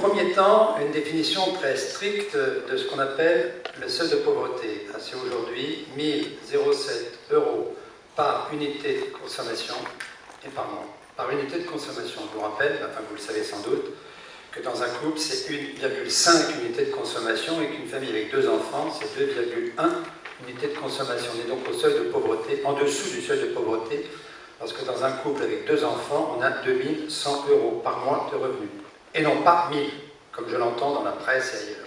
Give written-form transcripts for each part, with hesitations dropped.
Premier temps, une définition très stricte de ce qu'on appelle le seuil de pauvreté. C'est aujourd'hui 1007 euros par unité de consommation et par mois. Par unité de consommation, je vous rappelle, enfin vous le savez sans doute, que dans un couple, c'est 1,5 unité de consommation et qu'une famille avec 2 enfants, c'est 2,1 unités de consommation. On est donc au seuil de pauvreté, en dessous du seuil de pauvreté, parce que dans un couple avec 2 enfants, on a 2100 euros par mois de revenus. Et non pas 1000, comme je l'entends dans la presse et ailleurs.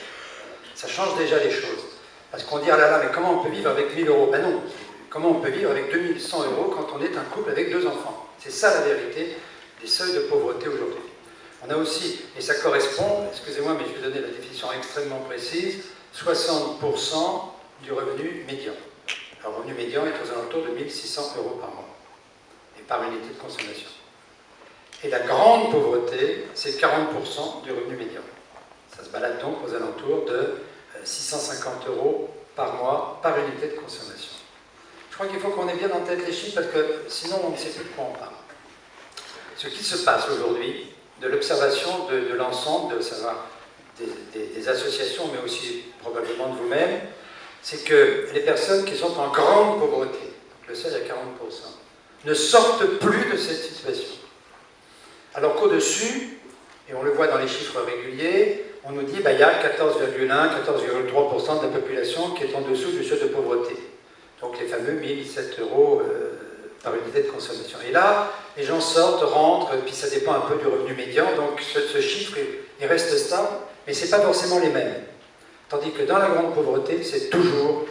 Ça change déjà les choses. Parce qu'on dit, ah là là, mais comment on peut vivre avec 1000 euros? Ben non, comment on peut vivre avec 2100 euros quand on est un couple avec 2 enfants? C'est ça la vérité des seuils de pauvreté aujourd'hui. On a aussi, et ça correspond, excusez-moi, mais je vais donner la définition extrêmement précise, 60% du revenu médian. Le revenu médian est aux alentours de 1600 euros par mois, et par unité de consommation. Et la grande pauvreté, c'est 40% du revenu médian. Ça se balade donc aux alentours de 650 euros par mois, par unité de consommation. Je crois qu'il faut qu'on ait bien en tête les chiffres, parce que sinon on ne sait plus de quoi on parle. Ce qui se passe aujourd'hui, de l'observation de l'ensemble, de savoir des associations, mais aussi probablement de vous-même, c'est que les personnes qui sont en grande pauvreté, donc le seuil à 40%, ne sortent plus de cette situation. Alors qu'au-dessus, et on le voit dans les chiffres réguliers, on nous dit qu'il y a 14,1, 14,3% de la population qui est en dessous du seuil de pauvreté. Donc les fameux 1007 euros par unité de consommation. Et là, les gens sortent, rentrent, puis ça dépend un peu du revenu médian, donc ce chiffre, il reste stable, mais ce n'est pas forcément les mêmes. Tandis que dans la grande pauvreté, c'est toujours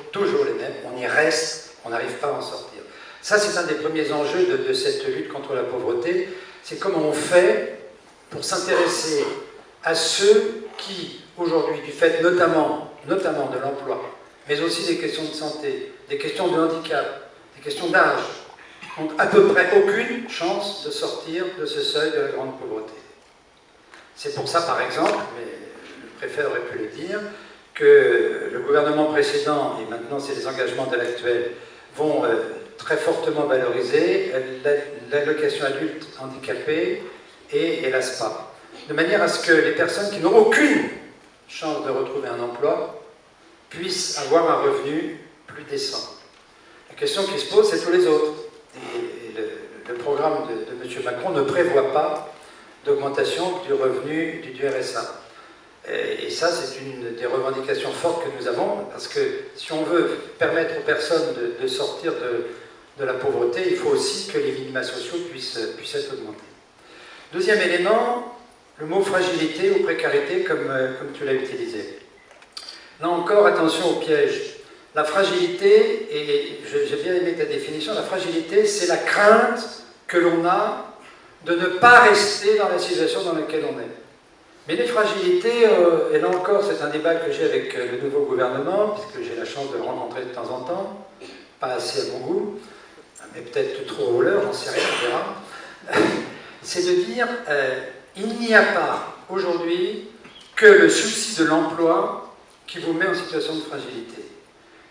les mêmes, on y reste, on n'arrive pas à en sortir. Ça, c'est un des premiers enjeux de cette lutte contre la pauvreté, c'est comment on fait pour s'intéresser à ceux qui, aujourd'hui, du fait notamment de l'emploi, mais aussi des questions de santé, des questions de handicap, des questions d'âge, ont à peu près aucune chance de sortir de ce seuil de la grande pauvreté. C'est pour ça, par exemple, mais le préfet aurait pu le dire, que le gouvernement précédent, et maintenant c'est les engagements de l'actuel, vont très fortement valoriser l'allocation adulte handicapé et l'ASPA, de manière à ce que les personnes qui n'ont aucune chance de retrouver un emploi puissent avoir un revenu plus décent. La question qui se pose, c'est tous les autres. Et le programme de M. Macron ne prévoit pas d'augmentation du revenu du RSA. Et ça, c'est une des revendications fortes que nous avons, parce que si on veut permettre aux personnes de sortir de la pauvreté, il faut aussi que les minima sociaux puissent être augmentés. Deuxième élément, le mot fragilité ou précarité, comme tu l'as utilisé. Là encore, attention au piège. La fragilité, et j'ai bien aimé ta définition, la fragilité, c'est la crainte que l'on a de ne pas rester dans la situation dans laquelle on est. Mais les fragilités, et là encore, c'est un débat que j'ai avec le nouveau gouvernement, puisque j'ai la chance de le rencontrer de temps en temps, pas assez à mon goût, mais peut-être trop rouleur, j'en sais rien, on verra. C'est de dire, il n'y a pas aujourd'hui que le souci de l'emploi qui vous met en situation de fragilité.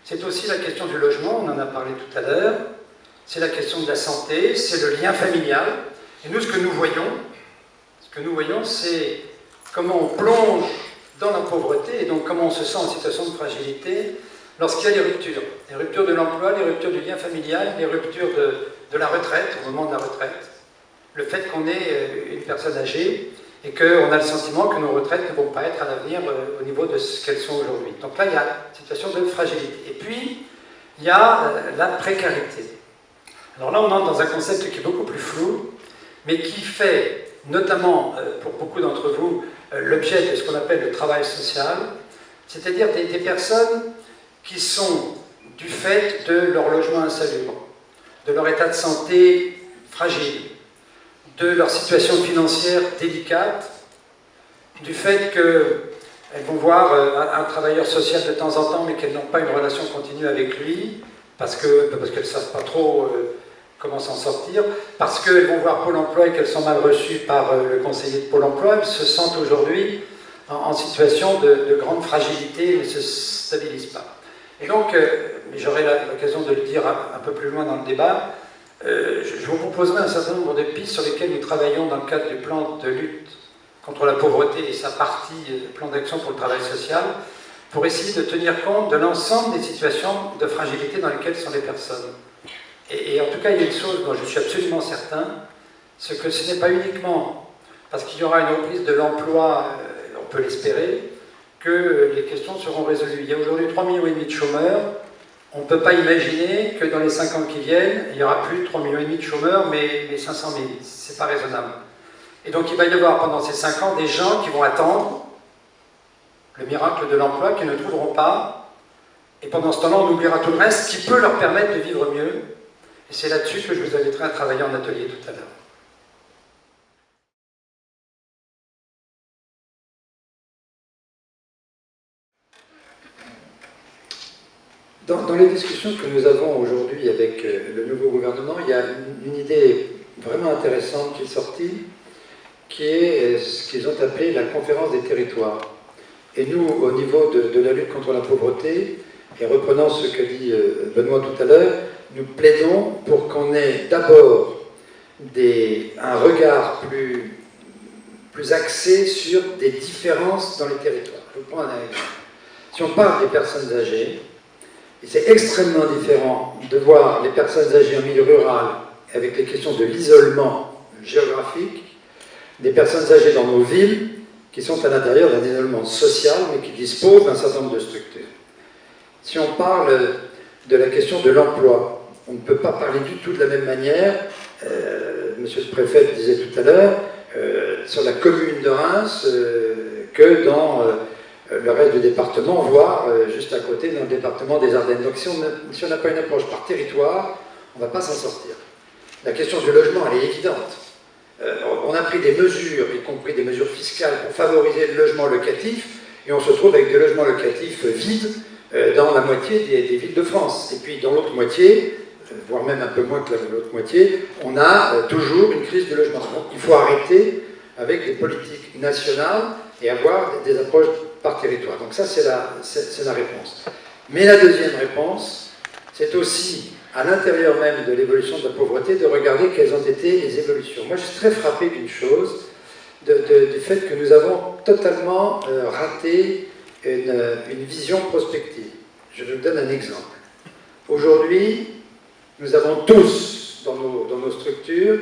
C'est aussi la question du logement, on en a parlé tout à l'heure, c'est la question de la santé, c'est le lien familial. Et nous, ce que nous voyons, c'est comment on plonge dans la pauvreté, et donc comment on se sent en situation de fragilité lorsqu'il y a des ruptures. Les ruptures de l'emploi, les ruptures du lien familial, les ruptures de la retraite, au moment de la retraite. Le fait qu'on est une personne âgée et qu'on a le sentiment que nos retraites ne vont pas être à l'avenir au niveau de ce qu'elles sont aujourd'hui. Donc là, il y a une situation de fragilité. Et puis, il y a la précarité. Alors là, on entre dans un concept qui est beaucoup plus flou, mais qui fait, notamment pour beaucoup d'entre vous, l'objet de ce qu'on appelle le travail social, c'est-à-dire des personnes qui sont, du fait de leur logement insalubre, de leur état de santé fragile, de leur situation financière délicate, du fait qu'elles vont voir un travailleur social de temps en temps, mais qu'elles n'ont pas une relation continue avec lui, parce qu'elles ne savent pas trop comment s'en sortir, parce qu'elles vont voir Pôle emploi et qu'elles sont mal reçues par le conseiller de Pôle emploi, elles se sentent aujourd'hui en situation de grande fragilité et ne se stabilisent pas. Et donc, mais j'aurai l'occasion de le dire un peu plus loin dans le débat, je vous proposerai un certain nombre de pistes sur lesquelles nous travaillons dans le cadre du plan de lutte contre la pauvreté et sa partie plan d'action pour le travail social, pour essayer de tenir compte de l'ensemble des situations de fragilité dans lesquelles sont les personnes. Et en tout cas, il y a une chose dont je suis absolument certain, c'est que ce n'est pas uniquement parce qu'il y aura une reprise de l'emploi, on peut l'espérer, que les questions seront résolues. Il y a aujourd'hui 3,5 millions de chômeurs. On ne peut pas imaginer que dans les 5 ans qui viennent, il n'y aura plus 3,5 millions de chômeurs, mais 500 000. Ce n'est pas raisonnable. Et donc il va y avoir pendant ces 5 ans des gens qui vont attendre le miracle de l'emploi, qu'ils ne trouveront pas. Et pendant ce temps-là, on oubliera tout le reste qui peut leur permettre de vivre mieux. Et c'est là-dessus que je vous inviterai à travailler en atelier tout à l'heure. Dans les discussions que nous avons aujourd'hui avec le nouveau gouvernement, il y a une idée vraiment intéressante qui est sortie, qui est ce qu'ils ont appelé la conférence des territoires. Et nous, au niveau de la lutte contre la pauvreté, et reprenant ce que dit Benoît tout à l'heure, nous plaidons pour qu'on ait d'abord un regard plus axé sur des différences dans les territoires. Je vous prends un exemple. Si on parle des personnes âgées, c'est extrêmement différent de voir les personnes âgées en milieu rural avec les questions de l'isolement géographique, des personnes âgées dans nos villes qui sont à l'intérieur d'un isolement social mais qui disposent d'un certain nombre de structures. Si on parle de la question de l'emploi, on ne peut pas parler du tout de la même manière, monsieur le préfet le disait tout à l'heure, sur la commune de Reims que dans le reste du département, voire juste à côté dans le département des Ardennes. Donc si on n'a pas une approche par territoire, on ne va pas s'en sortir. La question du logement, elle est évidente. On a pris des mesures, y compris des mesures fiscales, pour favoriser le logement locatif, et on se trouve avec des logements locatifs vides dans la moitié des villes de France. Et puis dans l'autre moitié, voire même un peu moins que l'autre moitié, on a toujours une crise du logement. Donc il faut arrêter avec des politiques nationales et avoir des approches par territoire. Donc ça, c'est la réponse. Mais la deuxième réponse, c'est aussi, à l'intérieur même de l'évolution de la pauvreté, de regarder quelles ont été les évolutions. Moi, je suis très frappé d'une chose, du fait que nous avons totalement raté une vision prospective. Je vous donne un exemple. Aujourd'hui, nous avons tous, dans nos structures,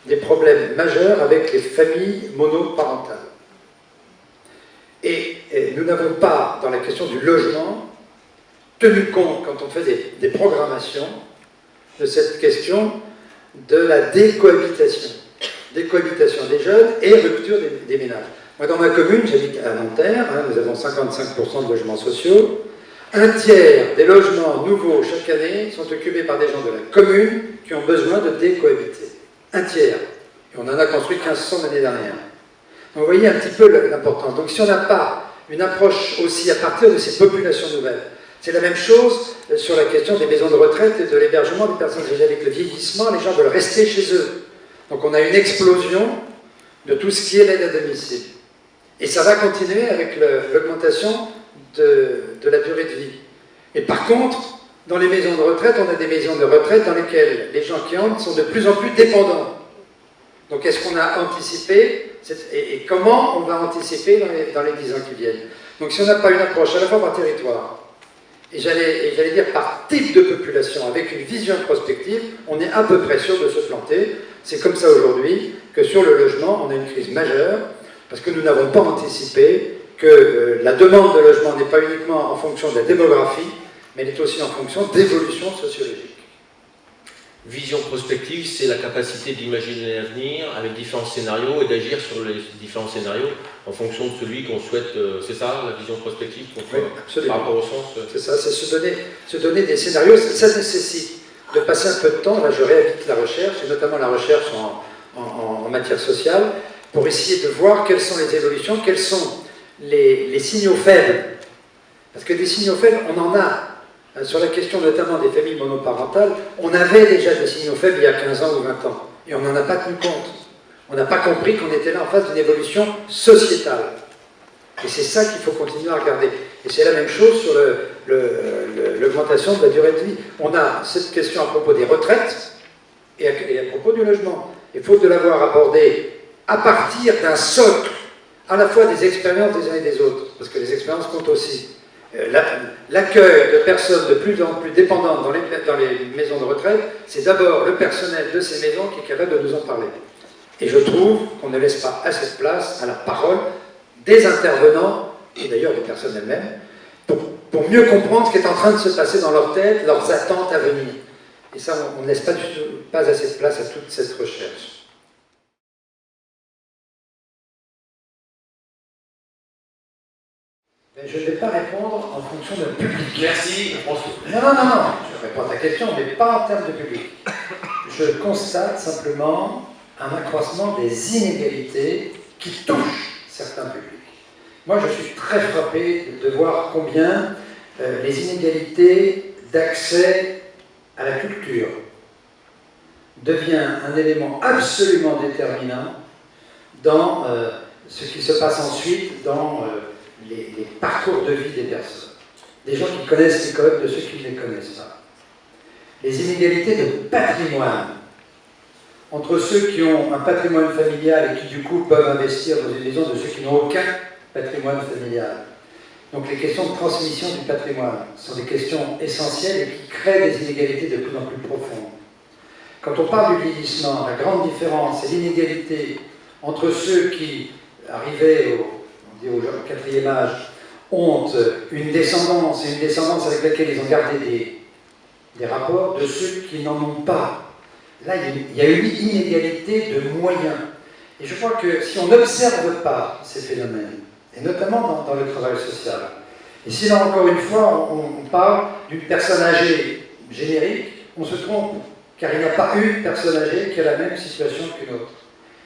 des problèmes majeurs avec les familles monoparentales. Et nous n'avons pas, dans la question du logement, tenu compte, quand on fait des programmations, de cette question de la décohabitation. Décohabitation des jeunes et rupture des ménages. Moi, dans ma commune, j'habite à Nanterre, nous avons 55% de logements sociaux. Un tiers des logements nouveaux chaque année sont occupés par des gens de la commune qui ont besoin de décohabiter. Un tiers. Et on en a construit 1500 l'année dernière. Donc vous voyez un petit peu l'importance. Donc si on n'a pas une approche aussi à partir de ces populations nouvelles, c'est la même chose sur la question des maisons de retraite et de l'hébergement des personnes âgées. Avec le vieillissement, les gens veulent rester chez eux. Donc on a une explosion de tout ce qui est l'aide à domicile. Et ça va continuer avec l'augmentation de la durée de vie. Et par contre, dans les maisons de retraite, on a des maisons de retraite dans lesquelles les gens qui entrent sont de plus en plus dépendants. Donc est-ce qu'on a anticipé et comment on va anticiper dans les 10 ans qui viennent? Donc si on n'a pas une approche à la fois par territoire, et j'allais dire par type de population, avec une vision prospective, on est à peu près sûr de se planter. C'est comme ça aujourd'hui que sur le logement, on a une crise majeure, parce que nous n'avons pas anticipé que la demande de logement n'est pas uniquement en fonction de la démographie, mais elle est aussi en fonction d'évolution sociologique. Vision prospective, c'est la capacité d'imaginer l'avenir avec différents scénarios et d'agir sur les différents scénarios en fonction de celui qu'on souhaite. C'est ça, la vision prospective qu'on fait, oui, par rapport au sens. C'est ça, c'est se donner des scénarios. Ça nécessite de passer un peu de temps. Là, je réinvite la recherche, et notamment la recherche en matière sociale, pour essayer de voir quelles sont les évolutions, quels sont les signaux faibles. Parce que des signaux faibles, on en a. Sur la question notamment des familles monoparentales, on avait déjà des signaux faibles il y a 15 ans ou 20 ans. Et on n'en a pas tenu compte. On n'a pas compris qu'on était là en face d'une évolution sociétale. Et c'est ça qu'il faut continuer à regarder. Et c'est la même chose sur l'augmentation de la durée de vie. On a cette question à propos des retraites et à propos du logement. Et faute de l'avoir abordé à partir d'un socle à la fois des expériences des uns et des autres, parce que les expériences comptent aussi. L'accueil de personnes de plus en plus dépendantes dans les maisons de retraite, c'est d'abord le personnel de ces maisons qui est capable de nous en parler. Et je trouve qu'on ne laisse pas assez de place à la parole des intervenants, et d'ailleurs des personnes elles-mêmes, pour mieux comprendre ce qui est en train de se passer dans leur tête, leurs attentes à venir. Et ça, on ne laisse pas assez de place à toute cette recherche. Mais je ne vais pas répondre en fonction d'un public. Merci, François. Non. Je réponds à ta question, mais pas en termes de public. Je constate simplement un accroissement des inégalités qui touchent certains publics. Moi, je suis très frappé de voir combien les inégalités d'accès à la culture devient un élément absolument déterminant dans ce qui se passe ensuite dans les parcours de vie des personnes. Des gens qui connaissent les codes de ceux qui ne les connaissent pas. Les inégalités de patrimoine entre ceux qui ont un patrimoine familial et qui du coup peuvent investir dans une maison de ceux qui n'ont aucun patrimoine familial. Donc les questions de transmission du patrimoine sont des questions essentielles et qui créent des inégalités de plus en plus profondes. Quand on parle du vieillissement, la grande différence, c'est l'inégalité entre ceux qui, arrivés au quatrième âge, ont une descendance, et une descendance avec laquelle ils ont gardé des rapports, de ceux qui n'en ont pas. Là, il y a une inégalité de moyens. Et je crois que si on n'observe pas ces phénomènes, et notamment dans le travail social, et si là encore une fois on parle d'une personne âgée générique, on se trompe, car il n'y a pas une personne âgée qui a la même situation qu'une autre.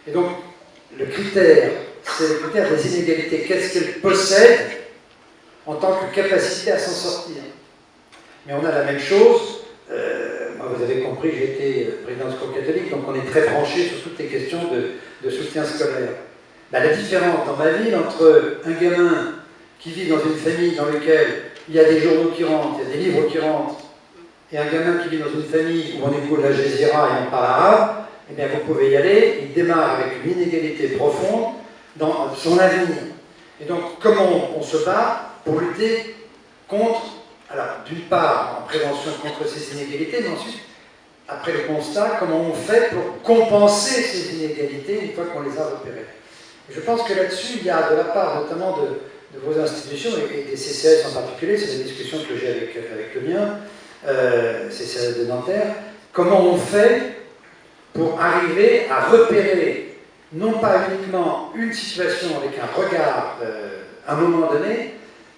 Et donc, le critère, c'est le critère des inégalités. Qu'est-ce qu'elle possède en tant que capacité à s'en sortir? Mais on a la même chose. Moi, vous avez compris, j'ai été président de secours catholique, donc on est très branché sur toutes les questions de soutien scolaire. La différence dans ma ville entre un gamin qui vit dans une famille dans laquelle il y a des journaux qui rentrent, il y a des livres qui rentrent, et un gamin qui vit dans une famille où on écoute la Jazeera et on parle arabe, eh bien vous pouvez y aller, il démarre avec une inégalité profonde dans son avenir. Et donc, comment on se bat pour lutter contre, alors d'une part en prévention contre ces inégalités, mais ensuite, après le constat, comment on fait pour compenser ces inégalités une fois qu'on les a repérées. Et je pense que là-dessus, il y a de la part notamment de vos institutions, et des CCAS en particulier, c'est des discussions que j'ai avec le mien, CCAS de Nanterre, comment on fait pour arriver à repérer non pas uniquement une situation avec un regard à un moment donné,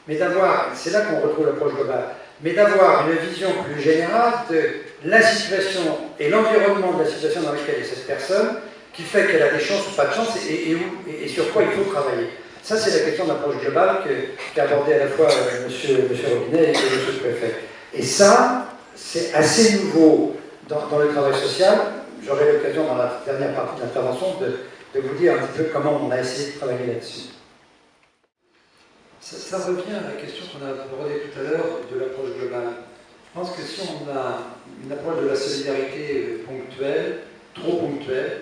mais d'avoir, c'est là qu'on retrouve l'approche globale, mais d'avoir une vision plus générale de la situation et l'environnement de la situation dans laquelle est cette personne, qui fait qu'elle a des chances ou pas de chances, et sur quoi il faut travailler. Ça, c'est la question d'approche globale qu'a abordé à la fois monsieur Robinet et monsieur le préfet. Et ça, c'est assez nouveau dans le travail social. J'aurai l'occasion dans la dernière partie de l'intervention de vous dire un petit peu comment on a essayé de travailler là-dessus. Ça revient à la question qu'on a abordée tout à l'heure de l'approche globale. Je pense que si on a une approche de la solidarité ponctuelle, trop ponctuelle,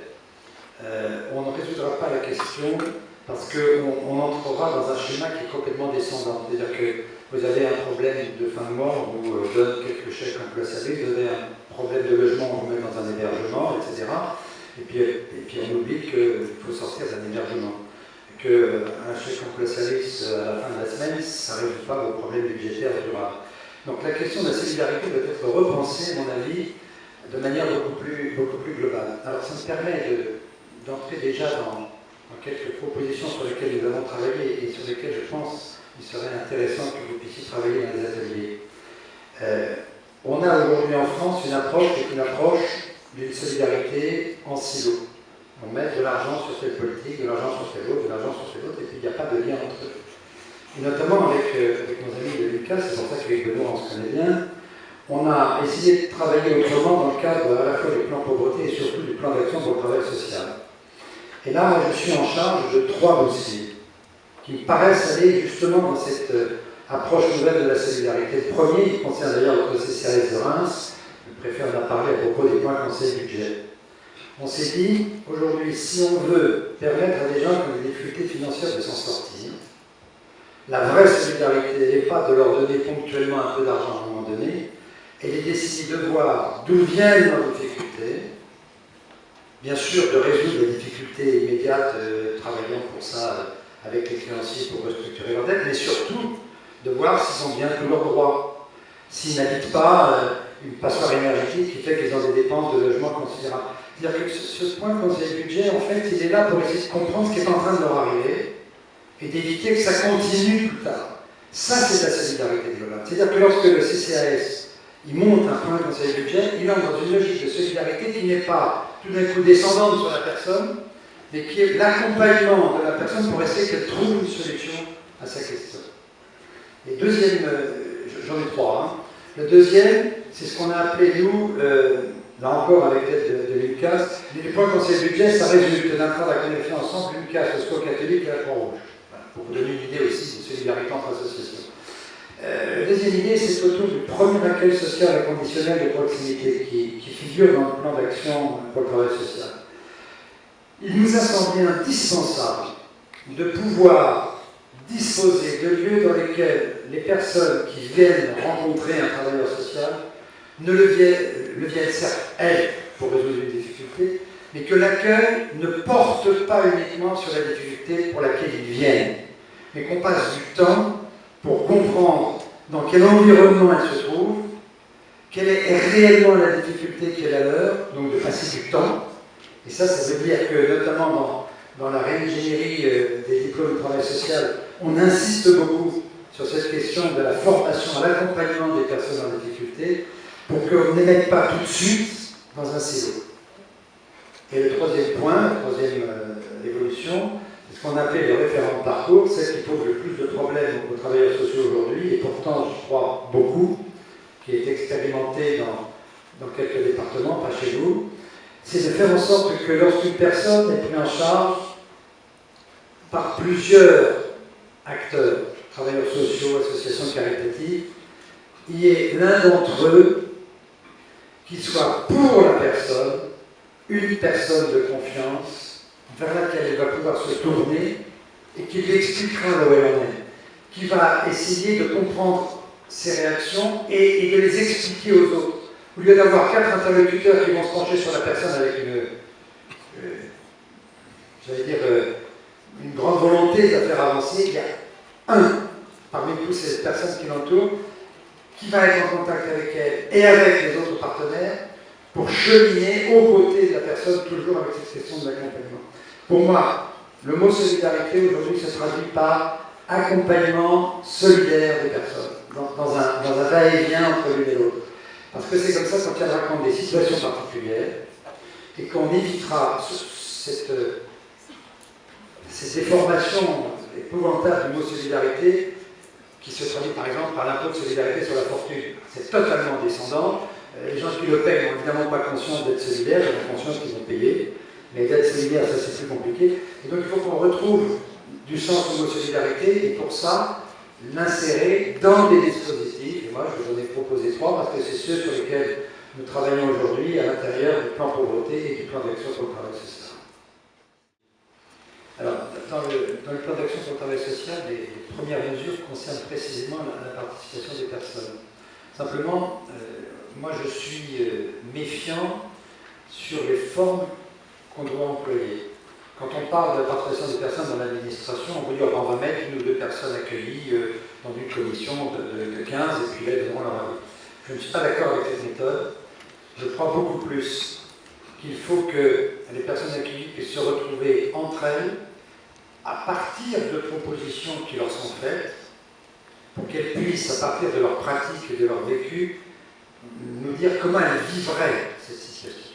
on ne résoudra pas la question parce qu'on entrera dans un schéma qui est complètement descendant. C'est-à-dire que vous avez un problème de fin de mois, on vous donne quelques chèques en place à vous avez un problème de logement, on vous met dans un hébergement, etc. Et puis on oublie qu'il faut sortir d'un hébergement. Qu'un chèque en place à la fin de la semaine, ça ne résout pas vos problèmes budgétaires durables. Donc la question de la solidarité doit être repensée, à mon avis, de manière beaucoup plus globale. Alors ça me permet d'entrer déjà dans quelques propositions sur lesquelles nous avons travaillé et sur lesquelles je pense qu'il serait intéressant que vous puissiez travailler dans les ateliers. On a aujourd'hui en France une approche d'une solidarité en silo. On met de l'argent sur telle politique, de l'argent sur telle autre, de l'argent sur telle autre, et puis il n'y a pas de lien entre eux. Et notamment avec nos amis de Lucas, c'est pour ça qu'avec Benoît on se connaît bien, on a essayé de travailler autrement dans le cadre à la fois du plan pauvreté et surtout du plan d'action pour le travail social. Et là, moi, je suis en charge de 3 dossiers qui me paraissent aller justement dans cette approche nouvelle de la solidarité. Le premier, il concerne d'ailleurs notre CCAS de Reims, le préfet en a parlé à propos des points conseil budget. On s'est dit, aujourd'hui, si on veut permettre à des gens qui ont des difficultés financières de s'en sortir, la vraie solidarité n'est pas de leur donner ponctuellement un peu d'argent à un moment donné, elle est d'essayer de voir d'où viennent leurs difficultés, bien sûr de résoudre les difficultés immédiates, travaillant pour ça avec les créanciers pour restructurer leurs dettes, mais surtout de voir s'ils ont bien tous leurs droits, s'ils n'habitent pas une passoire énergétique qui fait qu'ils ont des dépenses de logement considérables. C'est-à-dire que ce point de conseil budget, en fait, il est là pour essayer de comprendre ce qui est en train de leur arriver et d'éviter que ça continue plus tard. Ça, c'est la solidarité globale. C'est-à-dire que lorsque le CCAS il monte un point de conseil budget, il entre dans une logique de solidarité qui n'est pas tout d'un coup descendante sur la personne, mais qui est l'accompagnement de la personne pour essayer qu'elle trouve une solution à sa question. Et deuxième, j'en ai trois. Hein. Le deuxième, c'est ce qu'on a appelé, nous, là encore avec l'aide de l'UNCAS, les points de conseil budget, ça résulte d'un travail qu'on a fait ensemble, l'UNCAS, le SCO catholique et la Croix-Rouge. Voilà, pour vous donner une idée aussi de solidarité entre associations. La deuxième idée, c'est autour du premier accueil social inconditionnel de proximité qui figure dans le plan d'action pour le travail social. Il nous a semblé indispensable de pouvoir disposer de lieux dans lesquels les personnes qui viennent rencontrer un travailleur social ne le viennent certes, elles, pour résoudre une difficulté, mais que l'accueil ne porte pas uniquement sur la difficulté pour laquelle ils viennent, mais qu'on passe du temps pour comprendre dans quel environnement elle se trouve, quelle est réellement la difficulté qui est la leur, donc de passer du temps. Et ça veut dire que, notamment dans la réingénierie des diplômes de travail social, on insiste beaucoup sur cette question de la formation à l'accompagnement des personnes en difficulté, pour qu'on ne les mette pas tout de suite dans un silo. Et le troisième point, la troisième évolution, ce qu'on appelle le référent de parcours, c'est ce qui pose le plus de problèmes aux travailleurs sociaux aujourd'hui, et pourtant, je crois, beaucoup, qui est expérimenté dans quelques départements, pas chez vous, c'est de faire en sorte que lorsqu'une personne est prise en charge par plusieurs acteurs, travailleurs sociaux, associations caritatives, il y ait l'un d'entre eux qui soit pour la personne, une personne de confiance, vers laquelle elle va pouvoir se tourner et qui lui expliquera là où elle en est, qui va essayer de comprendre ses réactions et de les expliquer aux autres. Au lieu d'avoir 4 interlocuteurs qui vont se pencher sur la personne avec une grande volonté de la faire avancer, il y a un parmi toutes ces personnes qui l'entourent qui va être en contact avec elle et avec les autres partenaires pour cheminer aux côtés de la personne, toujours avec cette question de l'accompagnement. Pour moi, le mot solidarité aujourd'hui se traduit par accompagnement solidaire des personnes, dans un va-et-vient entre l'une et l'autre. Parce que c'est comme ça qu'on tiendra compte des situations particulières et qu'on évitera ces déformations épouvantables du mot solidarité qui se traduit par exemple par l'impôt de solidarité sur la fortune. C'est totalement descendant. Les gens qui le payent n'ont évidemment pas conscience d'être solidaires, ils ont conscience qu'ils ont payé. Mais d'être solidaire, ça c'est plus compliqué. Et donc il faut qu'on retrouve du sens au mot solidarité, et pour ça, l'insérer dans des dispositifs. Et moi, je vous en ai proposé 3, parce que c'est ceux sur lesquels nous travaillons aujourd'hui à l'intérieur du plan pauvreté et du plan d'action sur le travail social. Alors, dans le plan d'action sur le travail social, les premières mesures concernent précisément la participation des personnes. Simplement, moi je suis méfiant sur les formes qu'on doit employer. Quand on parle de la participation des personnes dans l'administration, on veut dire on va mettre 1 ou 2 personnes accueillies dans une commission de 15 et puis là, ils donneront leur avis. Je ne suis pas d'accord avec cette méthode. Je crois beaucoup plus qu'il faut que les personnes accueillies puissent se retrouver entre elles à partir de propositions qui leur sont faites pour qu'elles puissent, à partir de leur pratique et de leur vécu, nous dire comment elles vivraient cette situation.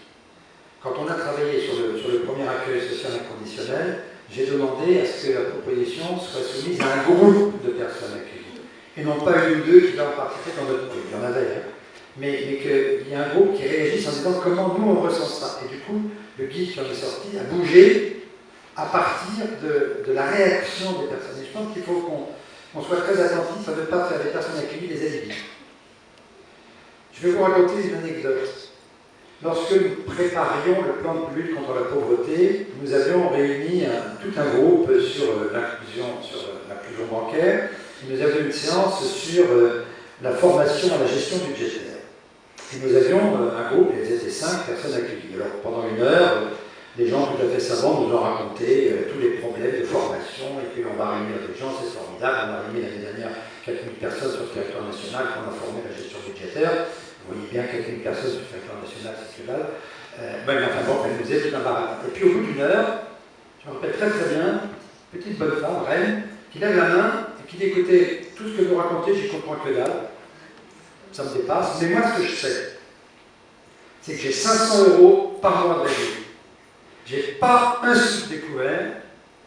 Quand on a travaillé sur le premier accueil social inconditionnel, j'ai demandé à ce que la proposition soit soumise à un groupe de personnes accueillies, et non pas 1 ou 2 qui doivent participer dans notre groupe. Il y en avait, hein. Mais qu'il y ait un groupe qui réagisse en disant comment nous on ressent ça. Et du coup, le guide qui en est sorti a bougé à partir de la réaction des personnes. Et je pense qu'il faut qu'on soit très attentif à ne pas faire des personnes accueillies des alibis. Je vais vous raconter une anecdote. lorsque nous préparions le plan de lutte contre la pauvreté, nous avions réuni tout un groupe sur l'inclusion bancaire, et nous avions une séance sur la formation à la gestion budgétaire. Et nous avions un groupe, ils étaient 5 personnes accueillies. Alors pendant 1 heure, des gens tout à fait savants nous ont raconté tous les problèmes de formation, et puis on va réunir des gens, c'est formidable, on a réuni l'année dernière 4000 personnes sur le territoire national qu'on a formé à la gestion budgétaire. Vous voyez bien 4000 personnes sur le territoire national, c'est que dalle. Enfin bon, elle nous faisait tout un barrage. Et puis au bout d'1 heure, je me rappelle très bien, petite bonne femme, reine, qui lève la main et qui dit écoutez, tout ce que vous racontez, j'y comprends que dalle, ça me dépasse, mais moi ce que je sais, c'est que j'ai 500 € par mois de revenu. J'ai pas un sou découvert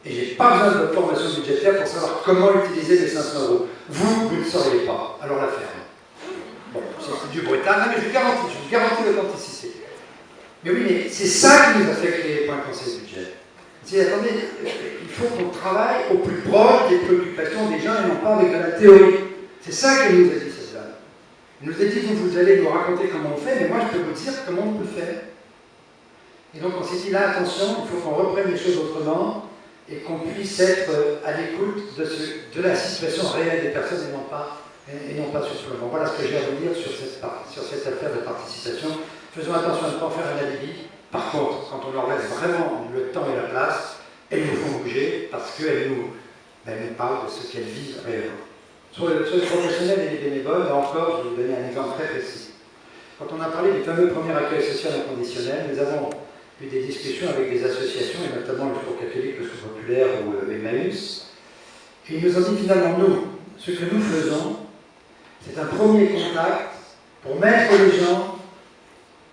et j'ai pas besoin de votre formation budgétaire pour savoir comment utiliser les 500 €. Vous ne le sauriez pas, alors la ferme. Bon, c'est du brutal, mais je vous garantis l'authenticité. Mais oui, mais c'est ça qui nous a fait créer Point Conseil Budget. C'est, attendez, il faut qu'on travaille au plus proche des préoccupations des gens et non pas avec de la théorie. C'est ça qu'elle nous a dit, cette dame. Elle nous a dit, vous allez nous raconter comment on fait, mais moi je peux vous dire comment on peut faire. Et donc on s'est dit, là, attention, il faut qu'on reprenne les choses autrement et qu'on puisse être à l'écoute de la situation réelle des personnes et non pas sur ce moment. Voilà ce que j'ai à vous dire sur cette affaire de participation. Faisons attention à ne pas faire un alibi. Par contre, quand on leur laisse vraiment le temps et la place, elles nous font bouger parce qu'elles nous parlent de ce qu'elles vivent réellement. Sur les professionnels et les bénévoles, là encore, je vais vous donner un exemple très précis. Quand on a parlé du fameux premier accueil social inconditionnel, nous avons eu des discussions avec des associations, et notamment le Secours catholique, le Secours populaire ou Emmaüs. Et ils nous ont dit finalement, nous, ce que nous faisons, c'est un premier contact pour mettre les gens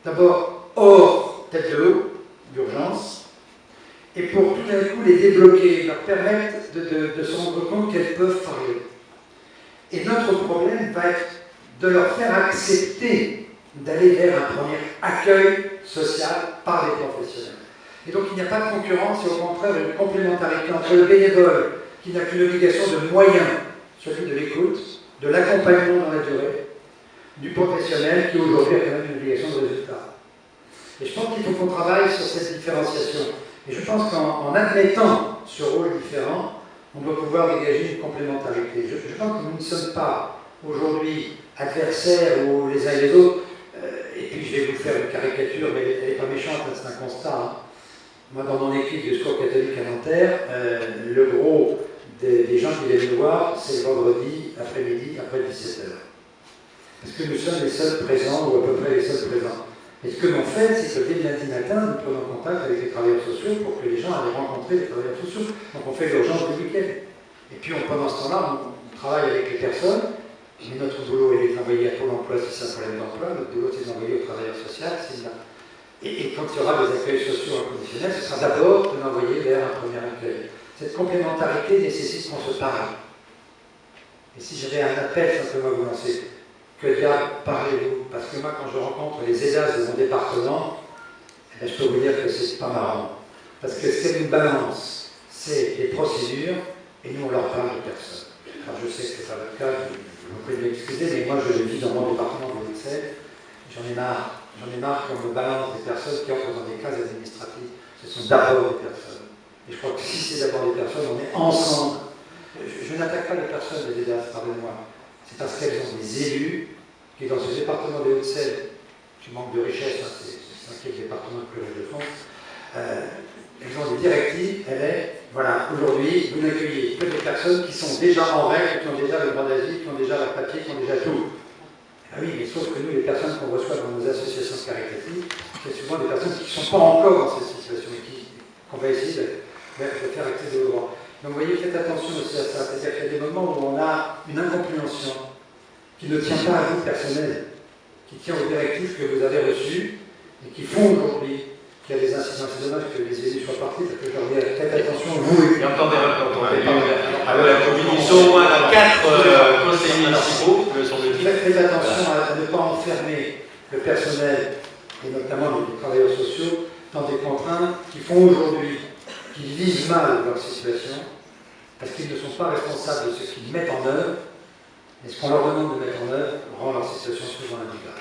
d'abord hors tête de l'eau, d'urgence, et pour tout d'un coup les débloquer, leur permettre de se rendre compte qu'elles peuvent parler. Et notre problème va être de leur faire accepter d'aller vers un premier accueil social par les professionnels. Et donc il n'y a pas de concurrence, et au contraire une complémentarité entre le bénévole, qui n'a qu'une obligation de moyens, celui de l'écoute, de l'accompagnement dans la durée, du professionnel qui aujourd'hui a quand même une obligation de résultat. Et je pense qu'il faut qu'on travaille sur cette différenciation. Et je pense qu'en admettant ce rôle différent, on doit pouvoir dégager une complémentarité. Je pense que nous ne sommes pas aujourd'hui adversaires ou les uns et les autres. Et puis je vais vous faire une caricature, mais elle n'est pas méchante, c'est un constat. Hein. Moi, dans mon équipe du Secours catholique à Nanterre, le gros des gens qui viennent nous voir, c'est le vendredi après-midi, après 17h. Parce que nous sommes les seuls présents, ou à peu près les seuls présents. Et ce que l'on fait, c'est que dès le lundi matin, nous prenons contact avec les travailleurs sociaux pour que les gens aillent rencontrer les travailleurs sociaux. Donc on fait l'urgence du week-end. Et puis pendant ce temps-là, on travaille avec les personnes. Mais notre boulot est d'envoyer à Pôle emploi si c'est un problème d'emploi, notre boulot c'est d'envoyer aux travailleurs sociaux. Et quand il y aura des accueils sociaux inconditionnels, ce sera d'abord de l'envoyer vers un premier accueil. Cette complémentarité nécessite qu'on se parle. Et si j'avais un appel simplement à vous lancer, que diable parlez-vous? Parce que moi, quand je rencontre les EDAS de mon département, je peux vous dire que c'est pas marrant. Parce que c'est une balance, c'est des procédures, et nous on leur parle de personne. Alors je sais que c'est pas le cas, vous pouvez m'excuser, mais moi je le vis dans mon département de Bruxelles, j'en ai marre qu'on me balance des personnes qui entrent dans des cases administratives. Ce sont d'abord des personnes. Et je crois que si c'est d'abord des personnes, on est ensemble. Je n'attaque pas les personnes des EDAS, pardonnez-moi. C'est parce qu'elles ont des élus qui, dans ce département des Hauts-de-Seine, qui manque de richesse, hein, c'est le 5e département de de France, elles ont des directives, voilà, aujourd'hui, vous n'accueillez que des personnes qui sont déjà en règle, qui ont déjà le droit d'asile, qui ont déjà leur papier, qui ont déjà tout. Ah oui, mais sauf que nous, les personnes qu'on reçoit dans nos associations caritatives, c'est souvent des personnes qui ne sont pas encore dans cette situation et qu'on va essayer de faire accéder au droit. Donc vous voyez, faites attention aussi à ça. C'est-à-dire qu'il y a des moments où on a une incompréhension qui ne tient pas à vous personnel, qui tient aux directives que vous avez reçues et qui font aujourd'hui qu'il y a des incidents. C'est dommage que les élus soient partis, parce que je leur dis, faites attention, vous. Il y a encore des rapports. Ils sont au moins 4 conseillers municipaux, me semble-t-il. Faites attention à ne pas enfermer le personnel, et notamment les travailleurs sociaux, dans des contraintes qui font aujourd'hui qu'ils vivent mal leur situation, parce qu'ils ne sont pas responsables de ce qu'ils mettent en œuvre, et ce qu'on leur demande de mettre en œuvre rend leur situation souvent indicable.